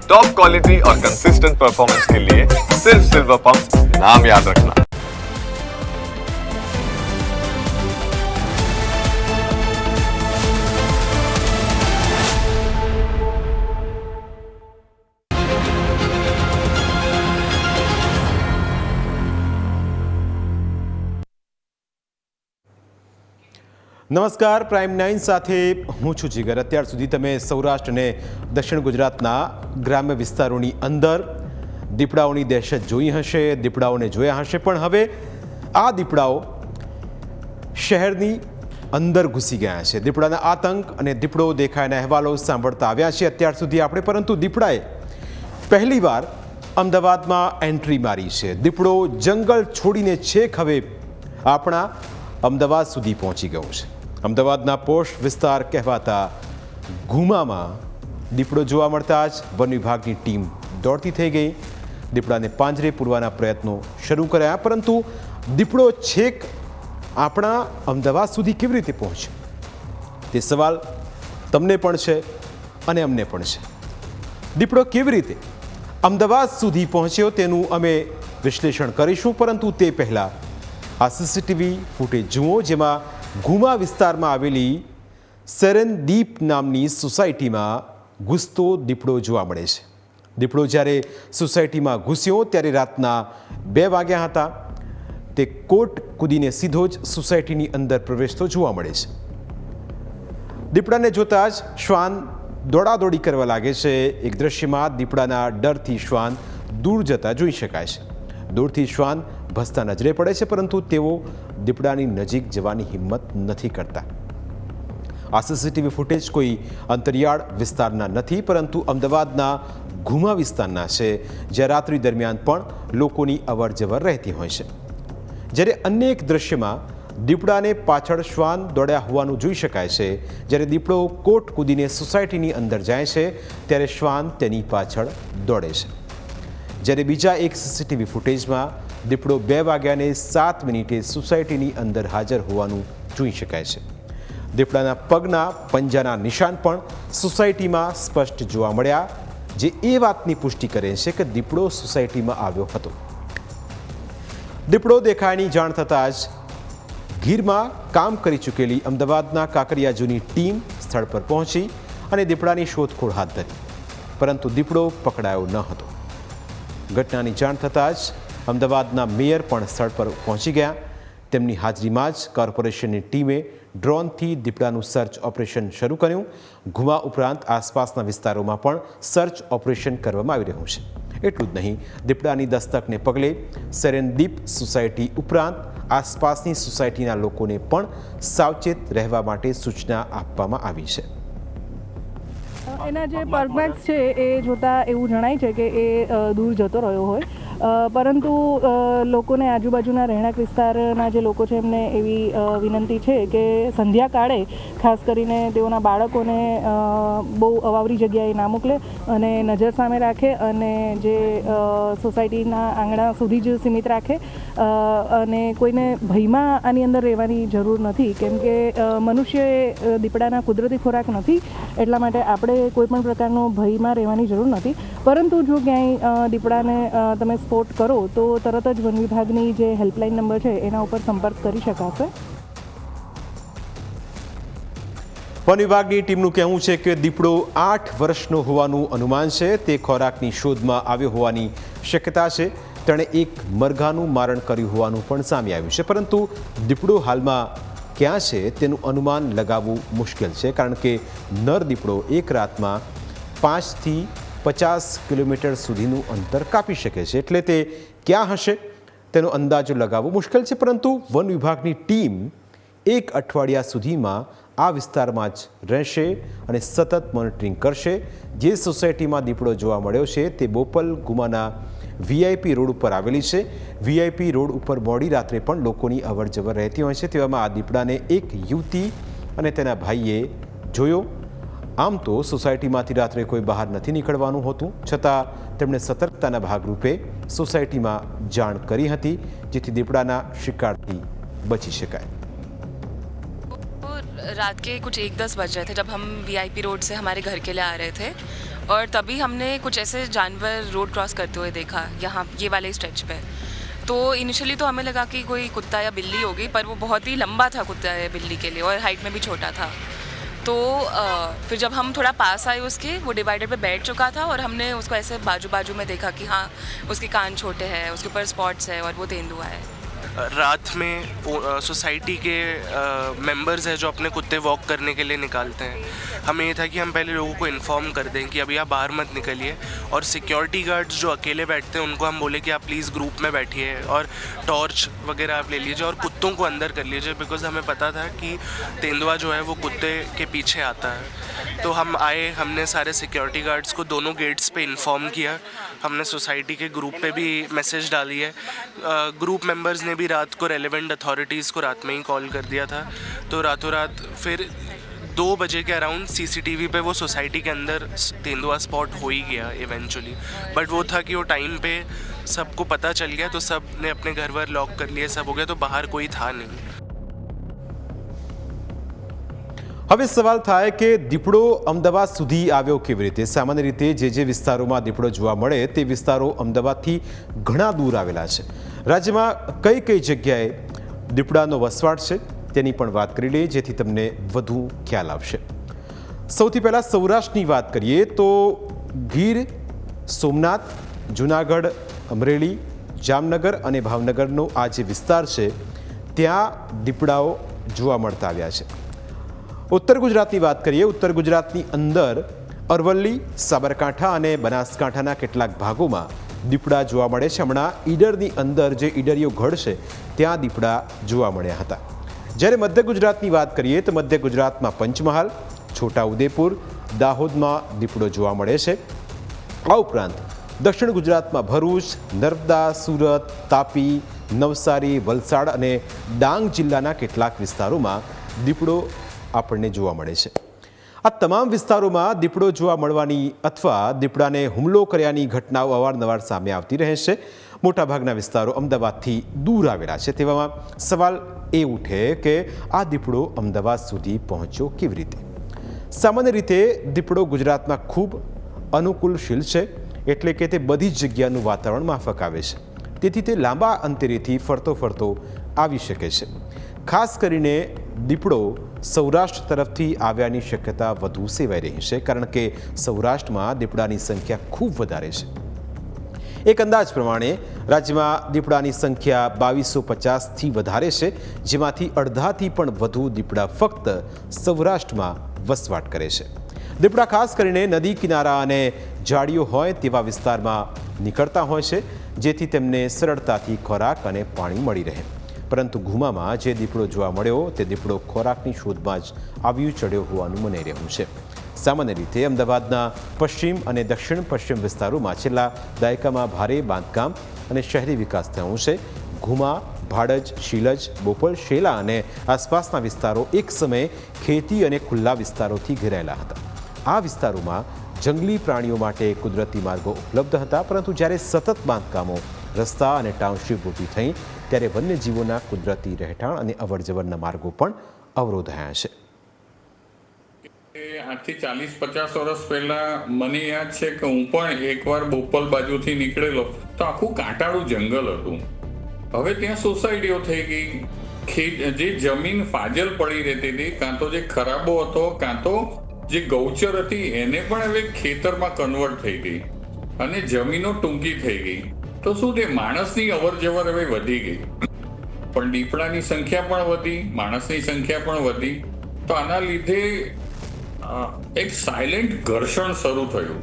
Top quality और consistent performance के लिए सिर्फ सिल्वर पंप नाम याद रखना। નમસ્કાર, પ્રાઇમ 9 સાથે હું છું જીગર। અત્યાર સુધી તમે સૌરાષ્ટ્ર અને દક્ષિણ ગુજરાતના ગ્રામ્ય વિસ્તારોની અંદર દીપડાઓની દહેશત જોઈ હશે, દીપડાઓને જોયા હશે, પણ હવે આ દીપડાઓ શહેરની અંદર ઘૂસી ગયા છે। દીપડાના આતંક અને દીપડો દેખાયના અહેવાલો સાંભળતા આવ્યા છે અત્યાર સુધી આપણે, પરંતુ દીપડાએ પહેલીવાર અમદાવાદમાં એન્ટ્રી મારી છે। દીપડો જંગલ છોડીને છેક હવે આપણા અમદાવાદ સુધી પહોંચી ગયો છે। અમદાવાદના પોશ વિસ્તાર કહેવાતા ઘુમામાં દીપડો જોવા મળતા જ વન વિભાગની ટીમ દોડતી થઈ ગઈ। દીપડાને પાંજરે પૂરવાના પ્રયત્નો શરૂ કર્યા, પરંતુ દીપડો છેક આપણા અમદાવાદ સુધી કેવી રીતે પહોંચ્યો તે સવાલ તમને પણ છે અને અમને પણ છે। દીપડો કેવી રીતે અમદાવાદ સુધી પહોંચ્યો તેનું અમે વિશ્લેષણ કરીશું, પરંતુ તે પહેલાં આ સીસીટીવી ફૂટેજ જુઓ, જેમાં ઘુમા વિસ્તારમાં આવેલી સેરેનદીપ નામની સોસાયટીમાં ઘૂસતો દીપડો જોવા મળે છે। દીપડો જ્યારે સોસાયટીમાં ઘૂસ્યો ત્યારે રાતના 2 વાગ્યા હતા। તે કોટ કૂદીને સીધો જ સોસાયટીની અંદર પ્રવેશતો જોવા મળે છે। દીપડાને જોતા જ શ્વાન દોડાદોડી કરવા લાગે છે। એક દ્રશ્યમાં દીપડાના ડરથી શ્વાન દૂર જતા જોઈ શકાય છે। દૂરથી શ્વાન ભસતા નજરે પડે છે, પરંતુ તેઓ દીપડાની નજીક જવાની હિંમત નથી કરતા। આ સીસીટીવી ફૂટેજ કોઈ અંતરિયાળ વિસ્તારના નથી, પરંતુ અમદાવાદના ઘુમા વિસ્તારના છે, જ્યાં રાત્રિ દરમિયાન પણ લોકોની અવરજવર રહેતી હોય છે। જ્યારે અન્ય એક દ્રશ્યમાં દીપડાને પાછળ શ્વાન દોડ્યા હોવાનું જોઈ શકાય છે। જ્યારે દીપડો કોટ કૂદીને સોસાયટીની અંદર જાય છે ત્યારે શ્વાન તેની પાછળ દોડે છે। જ્યારે બીજા એક સીસીટીવી ફૂટેજમાં દીપડો 2 વાગ્યાને 7 મિનિટે સોસાયટીની અંદર હાજર હોવાનું જોઈ શકાય છે। દીપડાના પગના પંજાના નિશાન પણ સોસાયટીમાં સ્પષ્ટ જોવા મળ્યા, જે એ વાતની પુષ્ટિ કરે છે કે દીપડો સોસાયટીમાં આવ્યો હતો। દીપડો દેખાયની જાણ થતાં જ ગીરમાં કામ કરી ચૂકેલી અમદાવાદના કાંકરિયાજોની ટીમ સ્થળ પર પહોંચી અને દીપડાની શોધખોળ હાથ ધરી, પરંતુ દીપડો પકડાયો ન હતો। ઘટનાની જાણ થતાં જ અમદાવાદના મેયર પણ સ્થળ પર પહોંચી ગયા। તેમની હાજરીમાં જ કોર્પોરેશનની ટીમે ડ્રોનથી દીપડાનું સર્ચ ઓપરેશન શરૂ કર્યું। ઘુમા ઉપરાંત આસપાસના વિસ્તારોમાં પણ સર્ચ ઓપરેશન કરવામાં આવી રહ્યું છે। એટલું જ નહીં, દીપડાની દસ્તકને પગલે સેરેનદીપ સોસાયટી ઉપરાંત આસપાસની સોસાયટીના લોકોને પણ સાવચેત રહેવા માટે સૂચના આપવામાં આવી છે। એના જે પરમેક્સ છે એ જોતાં એવું જણાય છે કે એ દૂર જતો રહ્યો હોય, પરંતુ લોકોને આજુબાજુના રહેણાંક વિસ્તારના જે લોકો છે એમને એવી વિનંતી છે કે સંધ્યાકાળે ખાસ કરીને તેઓના બાળકોને બહુ અવાવરી જગ્યાએ ના મોકલે અને નજર સામે રાખે અને જે સોસાયટીના આંગણા સુધી જ સીમિત રાખે અને કોઈને ભયમાં આની અંદર રહેવાની જરૂર નથી, કેમ કે મનુષ્ય એ દીપડાના કુદરતી ખોરાક નથી, એટલા માટે આપણે કોઈ પણ પ્રકારનો ભયમાં રહેવાની જરૂર નથી। પરંતુ જો ક્યાંય દીપડાને તમે સ્પોટ કરો તો તરત જ વન વિભાગની જે હેલ્પલાઇન નંબર છે એના ઉપર સંપર્ક કરી શકાશે। વન વિભાગની ટીમનું કહેવું છે કે દીપડો 8 વર્ષનો હોવાનું અનુમાન છે। તે ખોરાકની શોધમાં આવ્યો હોવાની શક્યતા છે। તેણે એક મરઘાનું મારણ કર્યું હોવાનું પણ સામે આવ્યું છે, પરંતુ દીપડો હાલમાં ક્યાં છે તેનું અનુમાન લગાવવું મુશ્કેલ છે, કારણ કે નર દીપડો એક રાતમાં 5 થી 50 કિલોમીટર સુધીનું અંતર કાપી શકે છે, એટલે તે ક્યાં હશે તેનો અંદાજો લગાવવો મુશ્કેલ છે। પરંતુ વન વિભાગની ટીમ 1 અઠવાડિયા સુધીમાં આ વિસ્તારમાં જ રહેશે અને સતત મોનિટરિંગ કરશે। જે સોસાયટીમાં દીપડો જોવા મળ્યો છે તે બોપલ ગુમાના VIP રોડ ઉપર આવેલી છે। VIP રોડ ઉપર મોડી રાત્રે પણ લોકોની અવરજવર રહેતી હોય છે। તેવામાં આ દીપડાને એક યુવતી અને તેના ભાઈએ જોયો। આમ તો સોસાયટીમાંથી રાત્રે કોઈ બહાર નથી નીકળવાનું હોતું, છતાં તેમણે સતર્કતાના ભાગરૂપે સોસાયટીમાં જાણ કરી હતી, જેથી દીપડાના શિકારથી બચી શકાય। रात के कुछ 1-10 बज रहे थे जब हम VIP रोड से हमारे घर के लिए आ रहे थे और तभी हमने कुछ ऐसे जानवर रोड क्रॉस करते हुए देखा यहाँ ये वाले स्ट्रेच पे। तो इनिशियली तो हमें लगा कि कोई कुत्ता या बिल्ली होगी, पर वो बहुत ही लंबा था कुत्ता या बिल्ली के लिए और हाइट में भी छोटा था। तो फिर जब हम थोड़ा पास आए उसके, वो डिवाइडर पे बैठ चुका था और हमने उसको ऐसे बाजू बाजू में देखा कि हाँ उसके कान छोटे हैं, उसके ऊपर स्पॉट्स है और वो तेंदुआ है। रात में सोसाइटी के मेंबर्स हैं जो अपने कुत्ते वॉक करने के लिए निकालते हैं। हमें ये था कि हम पहले लोगों को इन्फॉर्म कर दें कि अभी आप बाहर मत निकलिए, और सिक्योरिटी गार्ड्स जो अकेले बैठते हैं उनको हम बोले कि आप प्लीज़ ग्रुप में बैठिए और टॉर्च वगैरह आप ले लीजिए और कुत्तों को अंदर कर लीजिए, बिकॉज़ हमें पता था कि तेंदुआ जो है वो कुत्ते के पीछे आता है। तो हम आए, हमने सारे सिक्योरिटी गार्ड्स को दोनों गेट्स पे इन्फॉर्म किया, हमने सोसाइटी के ग्रुप पे भी मैसेज डाली है। ग्रुप मेंबर्स ने भी रात को रेलेवेंट अथॉरिटीज़ को रात में ही कॉल कर दिया था। तो रातों रात फिर 2 बजे के अराउंड सीसीटीवी पे वो सोसाइटी के अंदर तेंदुआ स्पॉट हो ही गया इवेंचुअली। बट वो था कि वो टाइम पे सबको पता चल गया, तो सब ने अपने घर वर लॉक कर लिए, सब हो गया, तो बाहर कोई था नहीं। હવે સવાલ થાય કે દીપડો અમદાવાદ સુધી આવ્યો કેવી રીતે? સામાન્ય રીતે જે વિસ્તારોમાં દીપડો જોવા મળે તે વિસ્તારો અમદાવાદથી ઘણા દૂર આવેલા છે. રાજ્યમાં કઈ કઈ જગ્યાએ દીપડાનો વસવાટ છે તેની પણ વાત કરી લઈએ, જેથી તમને વધુ ખ્યાલ આવશે. સૌથી પહેલાં સૌરાષ્ટ્રની વાત કરીએ તો ગીર, સોમનાથ, જૂનાગઢ, અમરેલી, જામનગર અને ભાવનગરનો આ જે વિસ્તાર છે ત્યાં દીપડાઓ જોવા મળતા આવ્યા છે. ઉત્તર ગુજરાતની વાત કરીએ, ઉત્તર ગુજરાતની અંદર અરવલ્લી, સાબરકાંઠા અને બનાસકાંઠાના કેટલાક ભાગોમાં દીપડા જોવા મળે છે. હમણાં ઈડરની અંદર જે ઈડરીયો ગઢ છે ત્યાં દીપડા જોવા મળ્યા હતા. જ્યારે મધ્ય ગુજરાતની વાત કરીએ તો મધ્ય ગુજરાતમાં પંચમહાલ, છોટાઉદેપુર, દાહોદમાં દીપડો જોવા મળે છે. આ ઉપરાંત દક્ષિણ ગુજરાતમાં ભરૂચ, નર્મદા, સુરત, તાપી, નવસારી, વલસાડ અને ડાંગ જિલ્લાના કેટલાક વિસ્તારોમાં દીપડો આપણને જોવા મળે છે. આ તમામ વિસ્તારોમાં દીપડો જોવા મળવાની અથવા દીપડાને હુમલો કર્યાની ઘટનાઓ અવારનવાર સામે આવતી રહે છે. મોટાભાગના વિસ્તારો અમદાવાદથી દૂર આવેલા છે. તેવામાં સવાલ એ ઉઠે કે આ દીપડો અમદાવાદ સુધી પહોંચ્યો કેવી રીતે? સામાન્ય રીતે દીપડો ગુજરાતમાં ખૂબ અનુકૂલશીલ છે, એટલે કે તે બધી જ જગ્યાનું વાતાવરણ માફક આવે છે. તેથી તે લાંબા અંતરેથી ફરતો આવી શકે છે. ખાસ કરીને દીપડો સૌરાષ્ટ્ર તરફથી આવ્યાની શક્યતા વધુ સેવાઈ રહી છે, કારણ કે સૌરાષ્ટ્રમાં દીપડાની સંખ્યા ખૂબ વધારે છે. એક અંદાજ પ્રમાણે રાજ્યમાં દીપડાની સંખ્યા 2250થી વધારે છે, જેમાંથી અડધાથી પણ વધુ દીપડા ફક્ત સૌરાષ્ટ્રમાં વસવાટ કરે છે. દીપડા ખાસ કરીને નદી કિનારા અને ઝાડીઓ હોય તેવા વિસ્તારમાં નીકળતા હોય છે, જેથી તેમને સરળતાથી ખોરાક અને પાણી મળી રહે. પરંતુ ગુમામાં જે દીપડો જોવા મળ્યો તે દીપડો ખોરાકની શોધમાં જ આવ્યું ચડ્યો હોવાનું મનાઈ રહ્યું છે. સામાન્ય રીતે અમદાવાદના પશ્ચિમ અને દક્ષિણ પશ્ચિમ વિસ્તારોમાં છેલ્લા દાયકામાં ભારે બાંધકામ અને શહેરી વિકાસ થયો છે. ઘુમા, ભાડજ, શીલજ, બોપલ, શેલા અને આસપાસના વિસ્તારો એક સમયે ખેતી અને ખુલ્લા વિસ્તારોથી ઘેરાયેલા હતા. આ વિસ્તારોમાં જંગલી પ્રાણીઓ માટે કુદરતી માર્ગો ઉપલબ્ધ હતા, પરંતુ જ્યારે સતત બાંધકામો, રસ્તા અને ટાઉનશીપ ઊભી થઈ ત્યારે વન્યજીવોના કુદરતી રહેઠાણ અને અવરજવરના માર્ગો પણ અવરોધાયા છે. આજથી 40-50 વર્ષ પહેલા મને યાદ છે કે હું પણ એકવાર બોપલ બાજુથી નીકળેલો તો આખું કાંટાળું જંગલ હતું. હવે ત્યાં સોસાયટીઓ થઈ ગઈ. જે જમીન ફાજલ પડી રહેતી હતી, કાં તો જે ખરાબો હતો, કાં તો જે ગૌચર હતી એને પણ હવે ખેતરમાં કન્વર્ટ થઈ ગઈ અને જમીનો ટૂંકી થઈ ગઈ. તો શું તે માણસની અવર જવર હવે વધી ગઈ, પણ દીપડાની સંખ્યા પણ વધી, માણસની સંખ્યા પણ વધી. તો આના લીધે એક સાયલેન્ટ ઘર્ષણ શરૂ થયું.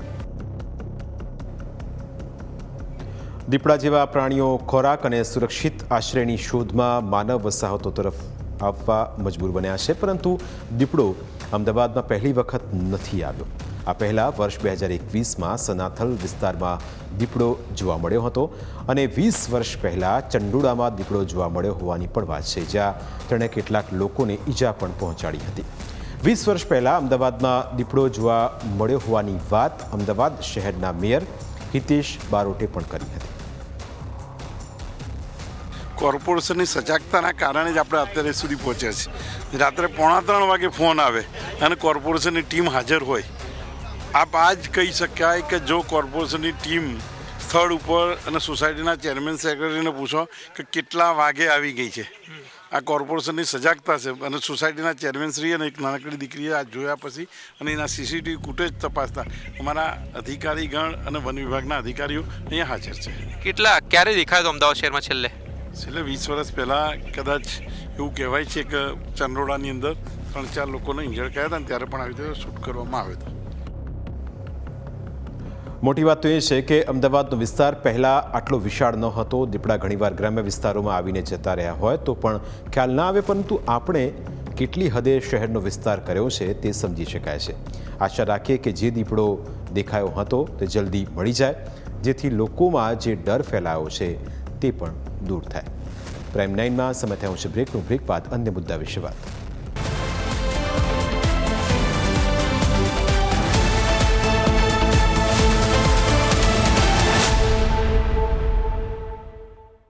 દીપડા જેવા પ્રાણીઓ ખોરાક અને સુરક્ષિત આશ્રયની શોધમાં માનવ વસાહતો તરફ આવવા મજબૂર બન્યા છે, પરંતુ દીપડો અમદાવાદમાં પહેલી વખત નથી આવ્યો. આ પહેલાં વર્ષ 2021માં સનાથલ વિસ્તારમાં દીપડો જોવા મળ્યો હતો અને 20 વર્ષ પહેલાં ચંડોળામાં દીપડો જોવા મળ્યો હોવાની પણ વાત છે, જ્યાં તેણે કેટલાક લોકોને ઈજા પણ પહોંચાડી હતી. 20 વર્ષ પહેલાં અમદાવાદમાં દીપડો જોવા મળ્યો હોવાની વાત અમદાવાદ શહેરના મેયર હિતેશ બારોટે પણ કરી હતી. કોર્પોરેશનની સજાગતાના કારણે જ આપણે અત્યારે સુધી પહોંચ્યા છીએ. રાત્રે 2:45 વાગે ફોન આવે અને કોર્પોરેશનની ટીમ હાજર હોય આપ આ જ કહી શકાય કે જો કોર્પોરેશનની ટીમ સ્થળ ઉપર અને સોસાયટીના ચેરમેન સેક્રેટરીને પૂછો કે કેટલા વાગે આવી ગઈ છે. આ કોર્પોરેશનની સજાગતા છે અને સોસાયટીના ચેરમેનશ્રી અને એક નાનકડી દીકરીએ આ જોયા પછી અને એના સીસીટીવી ફૂટેજ તપાસતા અમારા અધિકારીગણ અને વન વિભાગના અધિકારીઓ અહીંયા હાજર છે. ક્યારે દેખાયો હતો અમદાવાદ શહેરમાં છેલ્લે 20 વર્ષ પહેલાં કદાચ એવું કહેવાય છે કે ચંડોળાની અંદર 3-4 લોકોને ઇન્જર્ડ કર્યા હતા અને ત્યારે પણ આવી રીતે શૂટ કરવામાં આવ્યો હતો. મોટી વાત તો એ છે કે અમદાવાદનો વિસ્તાર પહેલાં આટલો વિશાળ ન હતો. દીપડા ઘણીવાર ગ્રામ્ય વિસ્તારોમાં આવીને જતા રહ્યા હોય તો પણ ખ્યાલ ના આવે, પરંતુ આપણે કેટલી હદે શહેરનો વિસ્તાર કર્યો છે તે સમજી શકાય છે. આશા રાખીએ કે જે દીપડો દેખાયો હતો તે જલ્દી મળી જાય, જેથી લોકોમાં જે ડર ફેલાયો છે તે પણ દૂર થાય. પ્રાઇમ 9માં સમય થયો છે બ્રેકનું. બ્રેક બાદ અન્ય મુદ્દા વિશે વાત.